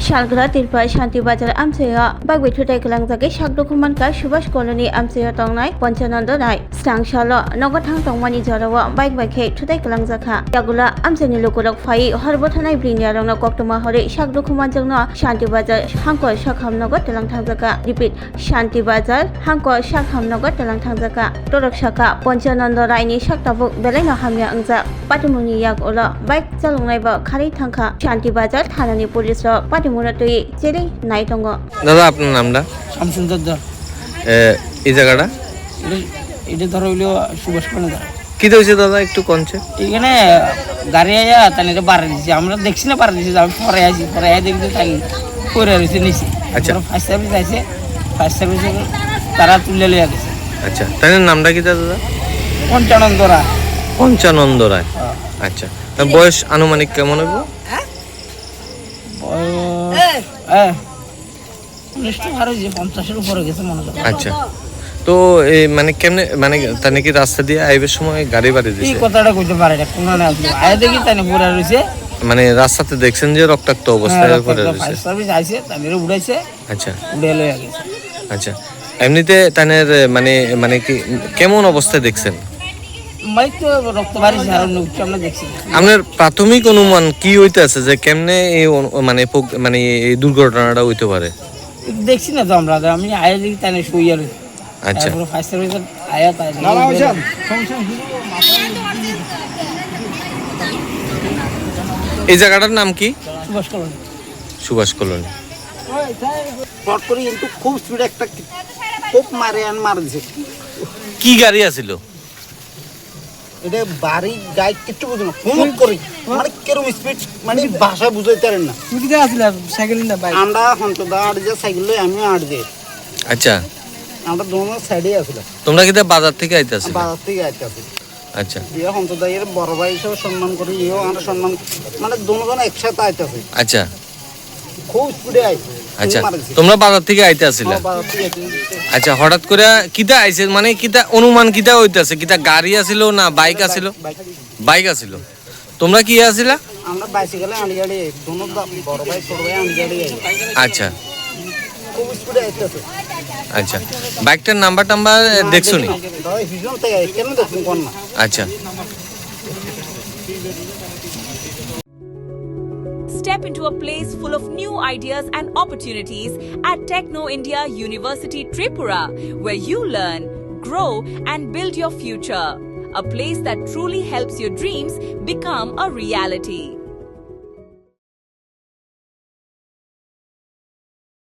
Shalgra Tirpa Shanti Bazar Amseya Bagwe Tutai Kalangjake Shakdokumanka Subhash Colony Amseya Tongnai Ponchananda Nai Stang Shalo Nogothang Tongmani Jarawa Bike by Kate Tutai Kalangjaka Yagula Amseni Lokolok Fai Horbotanai Brinia Rona Koktoma Hore Shakdokumanjangno Shanti Bazar Hanko Shakham Nogot Telang Tangjaka Repeat Shanti Bazar Hanko Shakham Nogot Telang Tangjaka Torok Shaka Ponchananda Raini Shaktabuk Belena Hamya Angza Patimuni Yak Ola Bike Jalungnaiba Khari Thangka Shanti Bazar Thanani Police পাটিমুরাতই জেলে নাইটঙ্গ দাদা আপনার নামটা শামসুন্দর দা এই জায়গাটা এটা ধরো হইলো Subhash colony কি হয়েছে দাদা একটু কনছে এখানে গাড়ি আয়া তাহলে বাড়ি দিচ্ছে আমরা দেখছি না বাড়ি দিচ্ছে আমি পরে দেখি তাই করে রয়েছে নিচে আচ্ছা ফার্স্ট সার্ভিস আছে ফার্স্ট সার্ভিস তারা তুলে লিয়ে গেছে আচ্ছা তার নামটা কি দাদা পঞ্চানন্দ রায় আচ্ছা তার বয়স আনুমানিক কেমন হবে আচ্ছা তো এই মানে কেমনে মানে তানে কি রাস্তা দিয়ে আইবার সময় গাড়ি বাড়ি দিছে এই কথাটা কইতে পারে না কোন না আয় দেখি তানে পড়ে রইছে মানে রাস্তাতে দেখছেন যে রক্তাক্ত অবস্থায় পড়ে রইছে সার্ভিস আইছে তানে উড়াইছে আচ্ছা উড়ে লয়ে গেছে আচ্ছা এমনিতে তানের মানে কি কেমন অবস্থায় দেখছেন মাই তো রক্ত বাড়িছে আর আমরা দেখছি আপনার প্রাথমিক অনুমান কি হইতে আছে যে কেমনে এই মানে এই দুর্ঘটনাটা হইতে পারে দেখছি না তো আমরা আমি আয়া দেখি তানে শুইয়া রইছে আচ্ছা পুরো ফার্স্ট সার্ভিস আয়া তাই এই জায়গাটার নাম কি সুভাষ কলোনি শর্ট করে কিন্তু খুব স্পিড একটা খুব মার দিছে কি গাড়ি আছিল এটা বাড়ি গাইড কিছু বুঝো না ফোন করি মানে কেরম স্পিড মানে ভাষা বুঝাইতে পারেন না তুই কি আসলে সাইকেল না বাইক আমরা হন্তদা আট যে সাইকেল লই আমি আট যে আচ্ছা আমরা দোনো সাইডে আসলে তোমরা কি বাজার থেকে আইতাছ বাজার থেকে আইতাছি আচ্ছা ইয়ে হন্তদা এর বড় ভাই হিসেবে সম্মান করি ইয়েও আমরা সম্মান মানে দোনোজন একসাথে আইতাছি আচ্ছা খুব স্পিডে আইছে আচ্ছা তোমরা বাজার থেকে আইতে আসিলা বাজার থেকে আচ্ছা হঠাৎ করে কিটা আইছে মানে কিটা অনুমান কিটা হইতাছে কিটা গাড়ি আছিল না বাইক আছিল বাইক আছিল তোমরা কি আছিলা আমরা বাইসাইকেলে আনি গাড়ি দোনো বড় ভাই ছোট ভাই আনি গাড়ি আচ্ছা খুব স্পিডে আইতাছে আচ্ছা বাইকটার নাম্বার দেখছো নি হিজন থেকে কেন দেখুন কোন না আচ্ছা Step into a place full of new ideas and opportunities at Techno India University Tripura, where you learn, grow, and build your future. A place that truly helps your dreams become a reality.